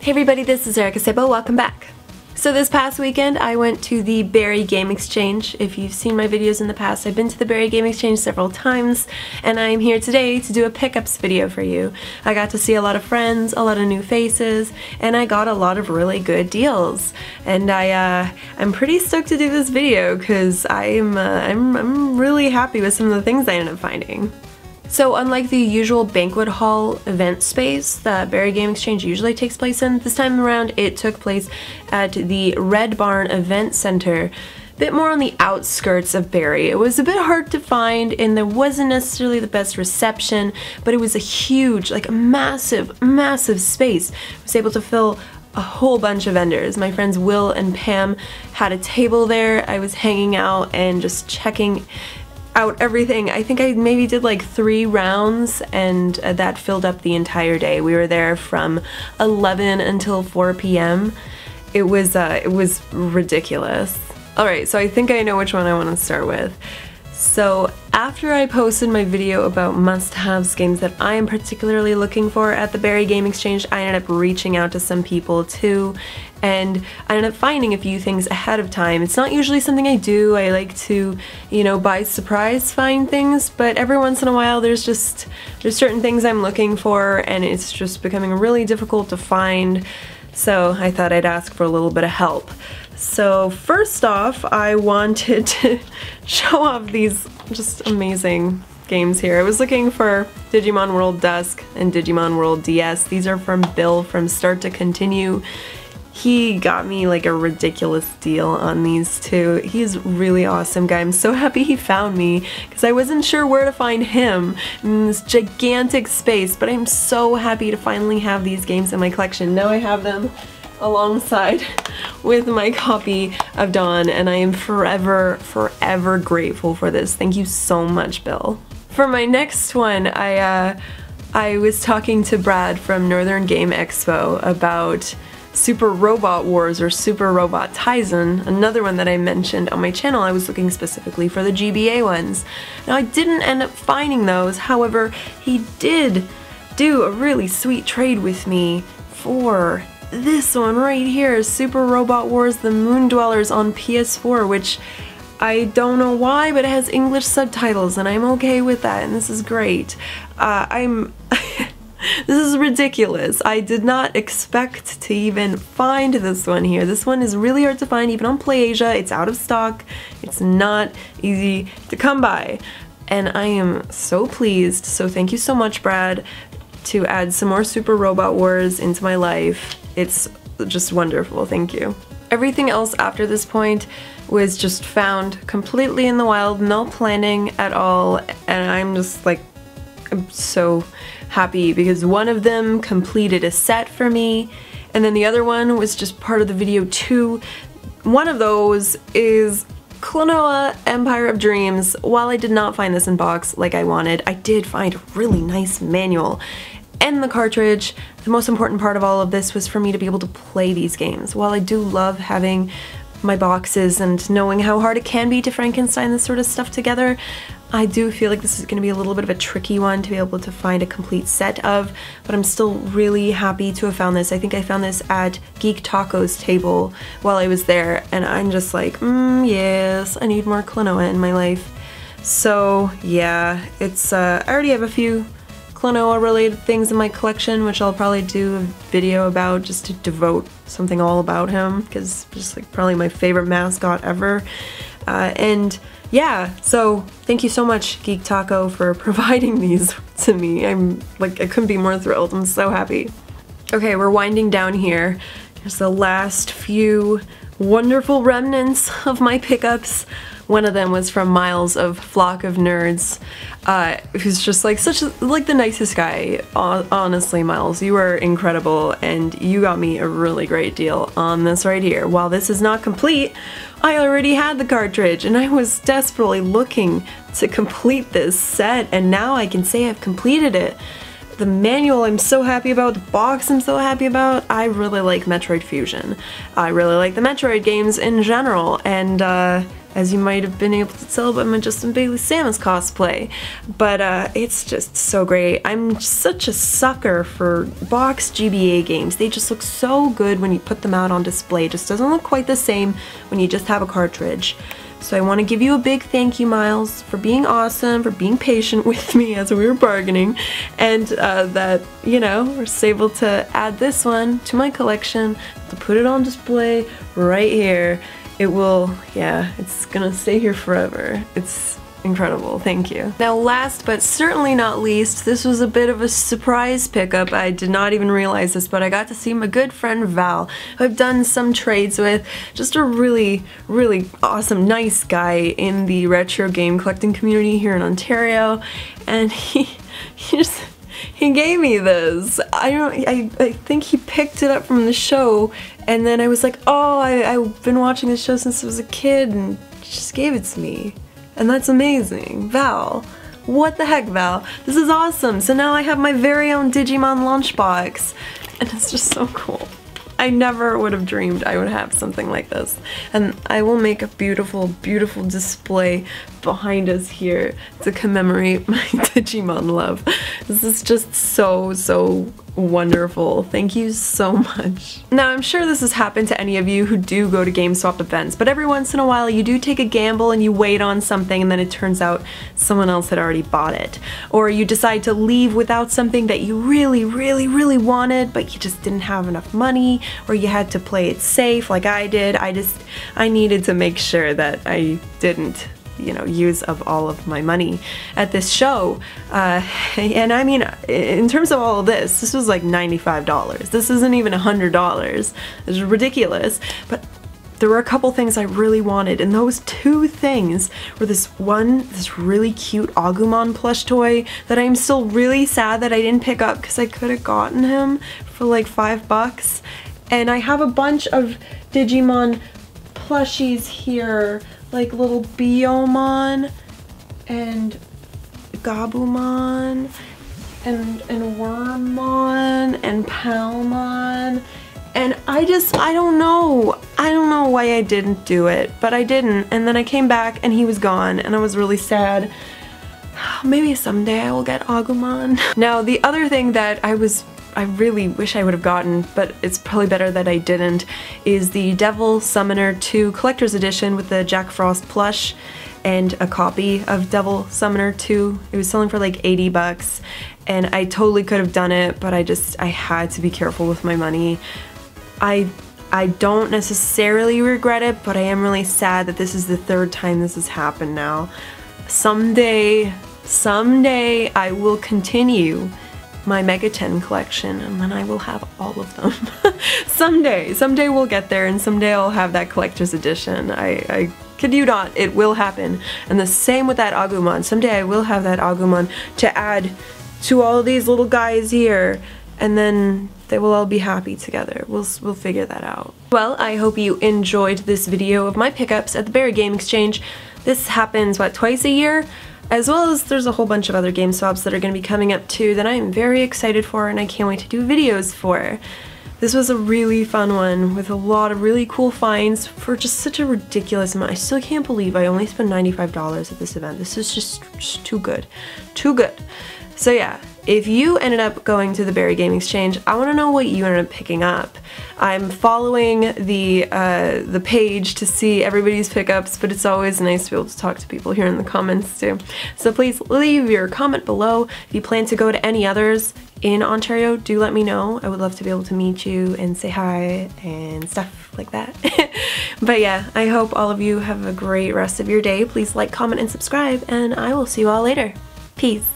Hey everybody, this is Erika Szabo, welcome back. So this past weekend I went to the Barrie Game Exchange. If you've seen my videos in the past, I've been to the Barrie Game Exchange several times, and I'm here today to do a pickups video for you. I got to see a lot of friends, a lot of new faces, and I got a lot of really good deals. And I'm pretty stoked to do this video because I'm really happy with some of the things I ended up finding. So unlike the usual banquet hall event space that Barrie Game Exchange usually takes place in, this time around it took place at the Red Barn Event Center, a bit more on the outskirts of Barrie. It was a bit hard to find and there wasn't necessarily the best reception, but it was a huge, like a massive space. I was able to fill a whole bunch of vendors. My friends Will and Pam had a table there. I was hanging out and just checking out everything. I think I maybe did like 3 rounds and that filled up the entire day. We were there from 11 until 4 p.m. It was ridiculous. Alright, so I think I know which one I want to start with. So after I posted my video about must-haves games that I am particularly looking for at the Barrie Game Exchange, I ended up reaching out to some people too, and I ended up finding a few things ahead of time. It's not usually something I do. I like to, you know, by surprise find things, but every once in a while there's certain things I'm looking for and it's just becoming really difficult to find, so I thought I'd ask for a little bit of help. So first off, I wanted to show off these just amazing games here. I was looking for Digimon World Dusk and Digimon World DS. These are from Bill from Start to Continue. He got me like a ridiculous deal on these two. He's a really awesome guy. I'm so happy he found me because I wasn't sure where to find him in this gigantic space, but I'm so happy to finally have these games in my collection. Now I have them alongside with my copy of Dawn, and I am forever grateful for this. Thank you so much, Bill. For my next one, I was talking to Brad from Northern Game Expo about Super Robot Wars or Super Robot Taisen, another one that I mentioned on my channel. I was looking specifically for the GBA ones. Now I didn't end up finding those, however, he did do a really sweet trade with me for this one right here, Super Robot Wars The Moon Dwellers on PS4, which I don't know why, but it has English subtitles and I'm okay with that, and this is great. This is ridiculous. I did not expect to even find this one here. This one is really hard to find even on PlayAsia. It's out of stock. It's not easy to come by. And I am so pleased, so thank you so much, Brad, to add some more Super Robot Wars into my life. It's just wonderful, thank you. Everything else after this point was just found completely in the wild, no planning at all, and I'm just like, I'm so happy because one of them completed a set for me, and then the other one was just part of the video too. One of those is Klonoa Empire of Dreams. While I did not find this in box like I wanted, I did find a really nice manual and the cartridge. The most important part of all of this was for me to be able to play these games. While I do love having my boxes and knowing how hard it can be to Frankenstein this sort of stuff together, I do feel like this is going to be a little bit of a tricky one to be able to find a complete set of, but I'm still really happy to have found this. I think I found this at Geek Taco's table while I was there, and I'm just like, yes, I need more Klonoa in my life. So yeah, it's, I already have a few Klonoa related things in my collection, which I'll probably do a video about just to devote something all about him, because just like probably my favorite mascot ever. And yeah, so thank you so much, Geek Taco, for providing these to me. I'm like, I couldn't be more thrilled. I'm so happy. Okay, we're winding down here. Here's the last few wonderful remnants of my pickups. One of them was from Miles of Flock of Nerds, who's just like like the nicest guy. Honestly, Miles, you are incredible, and you got me a really great deal on this right here. While this is not complete, I already had the cartridge, and I was desperately looking to complete this set, and now I can say I've completed it. The manual I'm so happy about, the box I'm so happy about. I really like Metroid Fusion. I really like the Metroid games in general, and as you might have been able to tell by my Justin Bailey Samus cosplay. But it's just so great. I'm such a sucker for box GBA games. They just look so good when you put them out on display. It just doesn't look quite the same when you just have a cartridge. So I want to give you a big thank you, Miles, for being awesome, for being patient with me as we were bargaining, and that, you know, we're able to add this one to my collection, to put it on display right here. It will, yeah, it's gonna stay here forever. It's incredible, thank you. Now last but certainly not least, this was a bit of a surprise pickup. I did not even realize this, but I got to see my good friend Val, who I've done some trades with. Just a really, really awesome, nice guy in the retro game collecting community here in Ontario, and he gave me this. I think he picked it up from the show, and then I was like, oh, I've been watching this show since I was a kid, and he just gave it to me. And that's amazing. Val. What the heck, Val? This is awesome. So now I have my very own Digimon lunchbox. And it's just so cool. I never would have dreamed I would have something like this. And I will make a beautiful, beautiful display behind us here to commemorate my Digimon love. This is just so wonderful. Thank you so much. Now I'm sure this has happened to any of you who do go to GameSwap events, but every once in a while you do take a gamble and you wait on something and then it turns out someone else had already bought it. Or you decide to leave without something that you really wanted, but you just didn't have enough money, or you had to play it safe like I did. I needed to make sure that I didn't, you know, use up all of my money at this show. And I mean, in terms of all of this was like $95. This isn't even $100. It's ridiculous. But there were a couple things I really wanted, and those two things were this really cute Agumon plush toy that I'm still really sad that I didn't pick up because I could have gotten him for like $5. And I have a bunch of Digimon plushies here, like little Biyomon and Gabumon and Wormmon and Palmon, and I don't know why I didn't do it, but I didn't, and then I came back and he was gone and I was really sad. Maybe someday I will get Agumon. Now the other thing that I really wish I would have gotten, but it's probably better that I didn't, is the Devil Summoner 2 Collector's Edition with the Jack Frost plush and a copy of Devil Summoner 2. It was selling for like 80 bucks, and I totally could have done it, but I had to be careful with my money. I don't necessarily regret it, but I am really sad that this is the third time this has happened now. Someday I will continue my Mega 10 collection, and then I will have all of them. Someday we'll get there, and someday I'll have that collector's edition. I kid you not, it will happen. And the same with that Agumon. Someday I will have that Agumon to add to all these little guys here, and then they will all be happy together. We'll figure that out. Well, I hope you enjoyed this video of my pickups at the Barrie Game Exchange. This happens, what, twice a year? As well as there's a whole bunch of other game swaps that are going to be coming up too that I am very excited for and I can't wait to do videos for. This was a really fun one with a lot of really cool finds for just such a ridiculous amount. I still can't believe I only spent $95 at this event. This is just too good. Too good. So yeah, if you ended up going to the Barrie Game Exchange, I want to know what you ended up picking up. I'm following the page to see everybody's pickups, but it's always nice to be able to talk to people here in the comments too. So please leave your comment below. If you plan to go to any others in Ontario, do let me know. I would love to be able to meet you and say hi and stuff like that. But yeah, I hope all of you have a great rest of your day. Please like, comment, and subscribe, and I will see you all later. Peace.